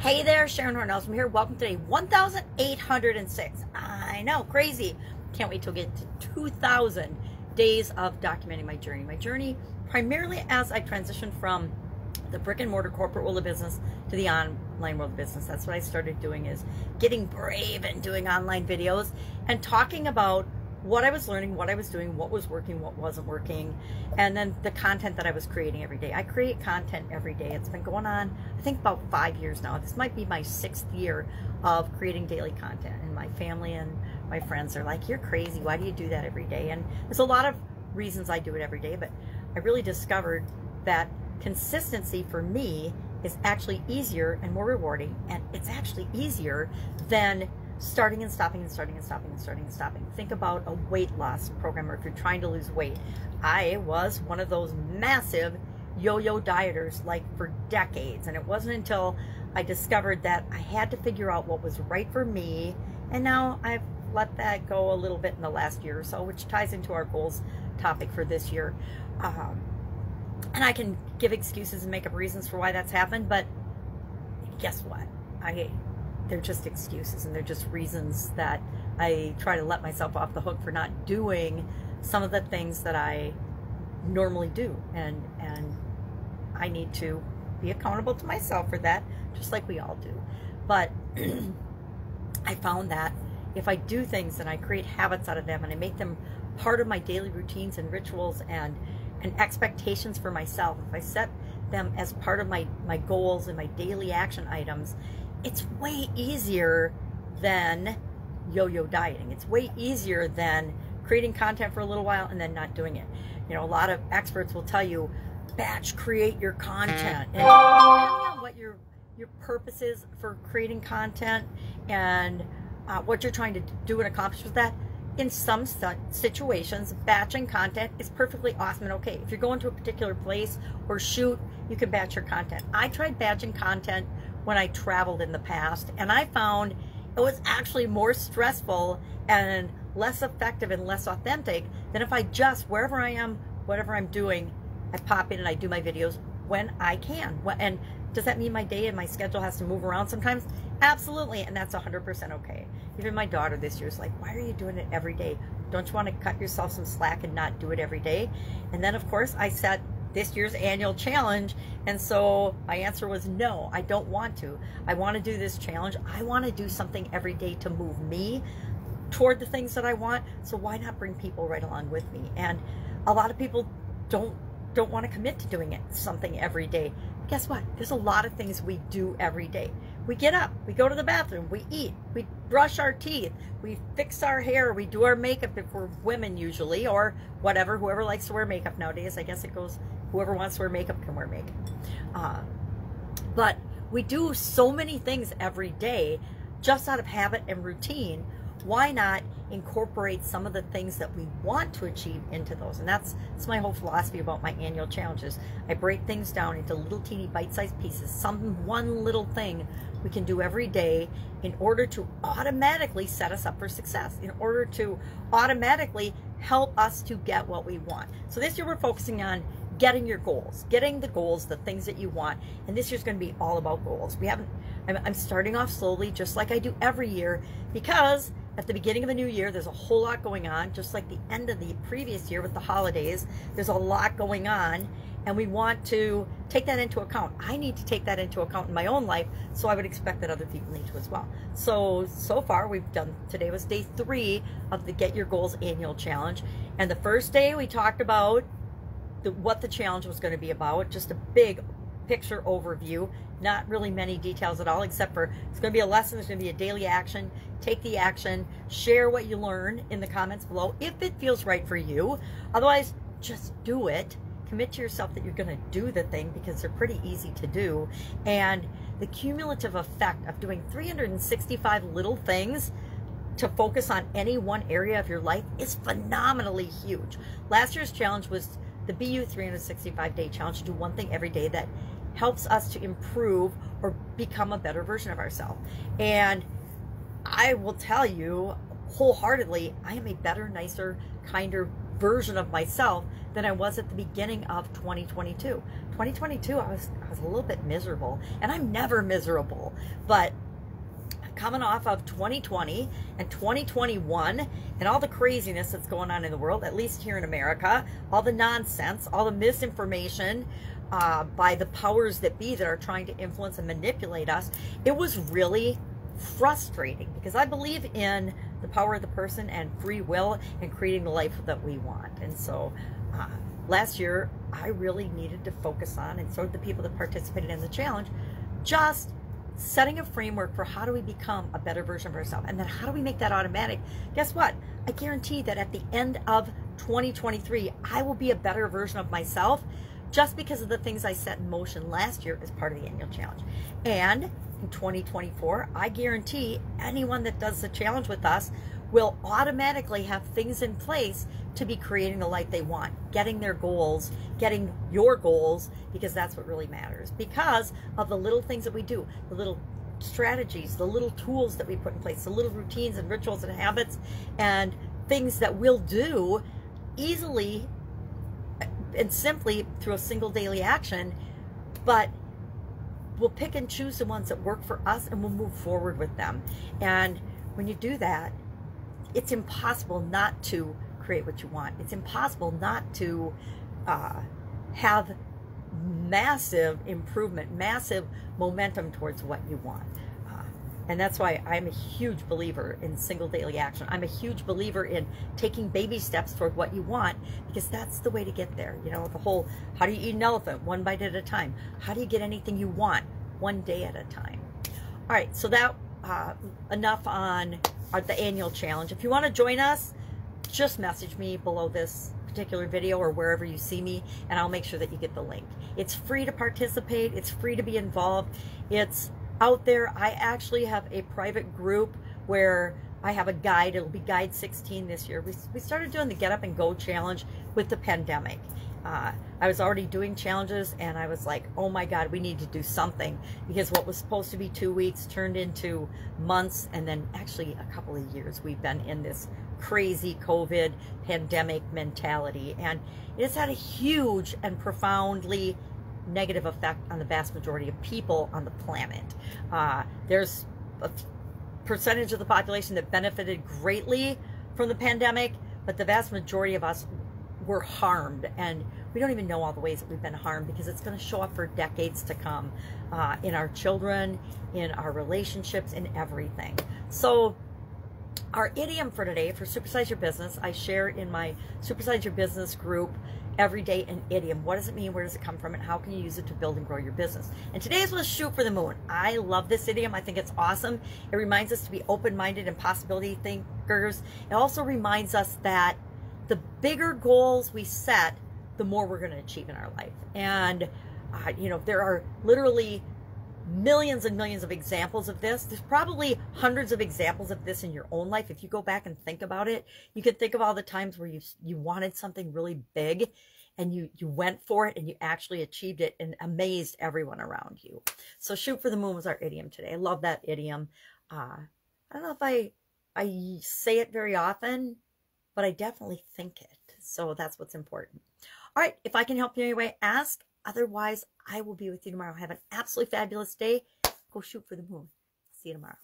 Hey there, Horne-Ellstrom here. Welcome to day 1806. I know, crazy. Can't wait till we get to 2,000 days of documenting my journey. My journey primarily as I transitioned from the brick and mortar corporate world of business to the online world of business. That's what I started doing, is getting brave and doing online videos and talking about what I was learning, what I was doing, what was working, what wasn't working, and then the content that I was creating every day. I create content every day. It's been going on, I think, about 5 years now. This might be my 6th year of creating daily content, and my family and my friends are like, "You're crazy. Why do you do that every day?" And there's a lot of reasons I do it every day, but I really discovered that consistency for me is actually easier and more rewarding, and it's actually easier than starting and stopping and starting and stopping and starting and stopping. Think about a weight loss program, or if you're trying to lose weight. I was one of those massive yo-yo dieters, like, for decades, and it wasn't until I discovered that I had to figure out what was right for me, and now I've let that go a little bit in the last year or so, which ties into our goals topic for this year. And I can give excuses and make up reasons for why that's happened, but guess what? They're just excuses, and they're just reasons that I try to let myself off the hook for not doing some of the things that I normally do. And I need to be accountable to myself for that, just like we all do. But I found that if I do things and I create habits out of them and I make them part of my daily routines and rituals and expectations for myself, if I set them as part of my goals and my daily action items, it's way easier than yo-yo dieting. It's way easier than creating content for a little while and then not doing it. You know, a lot of experts will tell you, batch create your content. And depending on what your purpose is for creating content and what you're trying to do and accomplish with that, in some situations, batching content is perfectly awesome and okay. If you're going to a particular place or shoot, you can batch your content. I tried batching content when I traveled in the past, and I found it was actually more stressful and less effective and less authentic than if I just, wherever I am, whatever I'm doing, I pop in and I do my videos when I can. And does that mean my day and my schedule has to move around sometimes? Absolutely, and that's 100% okay. Even my daughter this year is like, "Why are you doing it every day? Don't you want to cut yourself some slack and not do it every day?" And then, of course, I set this year's annual challenge, and so my answer was no, I don't want to. I want to do this challenge. I want to do something every day to move me toward the things that I want, so why not bring people right along with me? And a lot of people don't want to commit to doing something every day. Guess what? There's a lot of things we do every day. We get up, we go to the bathroom, we eat, we brush our teeth, we fix our hair, we do our makeup if we're women usually, or whatever, whoever likes to wear makeup nowadays. I guess it goes, whoever wants to wear makeup can wear makeup. But we do so many things every day just out of habit and routine. Why not incorporate some of the things that we want to achieve into those? And that's my whole philosophy about my annual challenges. I break things down into little teeny bite-sized pieces, one little thing we can do every day in order to automatically set us up for success, in order to automatically help us to get what we want. So this year we're focusing on getting your goals, getting the goals, the things that you want. And this year's going to be all about goals. I'm starting off slowly, just like I do every year, because at the beginning of a new year, there's a whole lot going on, just like the end of the previous year with the holidays. There's a lot going on, and we want to take that into account. I need to take that into account in my own life, so I would expect that other people need to as well. So far we've done, today was day 3 of the Get Your Goals annual challenge. And the first day we talked about what the challenge was going to be about, just a big picture overview, not really many details at all, except for it's going to be a lesson, there's going to be a daily action. Take the action, share what you learn in the comments below if it feels right for you. Otherwise, just do it. Commit to yourself that you're going to do the thing, because they're pretty easy to do. And the cumulative effect of doing 365 little things to focus on any one area of your life is phenomenally huge. Last year's challenge was the BU 365-day challenge, to do one thing every day that helps us to improve or become a better version of ourselves. And I will tell you wholeheartedly, I am a better, nicer, kinder version of myself than I was at the beginning of 2022. 2022, I was a little bit miserable, and I'm never miserable, but coming off of 2020 and 2021 and all the craziness that's going on in the world, at least here in America, all the nonsense, all the misinformation by the powers that be that are trying to influence and manipulate us, it was really frustrating, because I believe in the power of the person and free will and creating the life that we want. And so last year, I really needed to focus on, and so did the people that participated in the challenge, just setting a framework for how do we become a better version of ourselves, and then how do we make that automatic. Guess what? I guarantee that at the end of 2023, I will be a better version of myself, just because of the things I set in motion last year as part of the annual challenge. And in 2024, I guarantee anyone that does the challenge with us will automatically have things in place to be creating the life they want, getting their goals, getting your goals, because that's what really matters. Because of the little things that we do, the little strategies, the little tools that we put in place, the little routines and rituals and habits and things that we'll do easily and simply through a single daily action, but we'll pick and choose the ones that work for us, and we'll move forward with them. And when you do that, it's impossible not to create what you want. It's impossible not to have massive improvement, massive momentum towards what you want. And that's why I'm a huge believer in single daily action. I'm a huge believer in taking baby steps toward what you want, because that's the way to get there. You know, the whole, how do you eat an elephant? One bite at a time. How do you get anything you want? One day at a time. All right, so that enough on the annual challenge. If you want to join us, just message me below this particular video or wherever you see me, and I'll make sure that you get the link. It's free to participate. It's free to be involved. It's out there. I actually have a private group where I have a guide. It'll be guide 16 this year. We started doing the Get Up and Go challenge with the pandemic. I was already doing challenges, and I was like, oh my God, we need to do something, because what was supposed to be 2 weeks turned into months, and then actually a couple of years we've been in this crazy COVID pandemic mentality, and it has had a huge and profoundly negative effect on the vast majority of people on the planet. There's a percentage of the population that benefited greatly from the pandemic, but the vast majority of us were harmed, and we don't even know all the ways that we've been harmed, because it's going to show up for decades to come in our children, in our relationships, in everything. So our idiom for today, for Supersize Your Business, I share in my Supersize Your Business group every day an idiom. What does it mean? Where does it come from? And how can you use it to build and grow your business? And today's was shoot for the moon. I love this idiom. I think it's awesome. It reminds us to be open-minded and possibility thinkers. It also reminds us that the bigger goals we set, the more we're going to achieve in our life. And, you know, there are literally millions and millions of examples of this. There's probably hundreds of examples of this in your own life. If you go back and think about it, you can think of all the times where you wanted something really big, and you went for it, and you actually achieved it and amazed everyone around you. So shoot for the moon was our idiom today. I love that idiom. I don't know if I say it very often, but I definitely think it. So that's what's important. All right, if I can help you in any way, ask. Otherwise, I will be with you tomorrow. Have an absolutely fabulous day. Go shoot for the moon. See you tomorrow.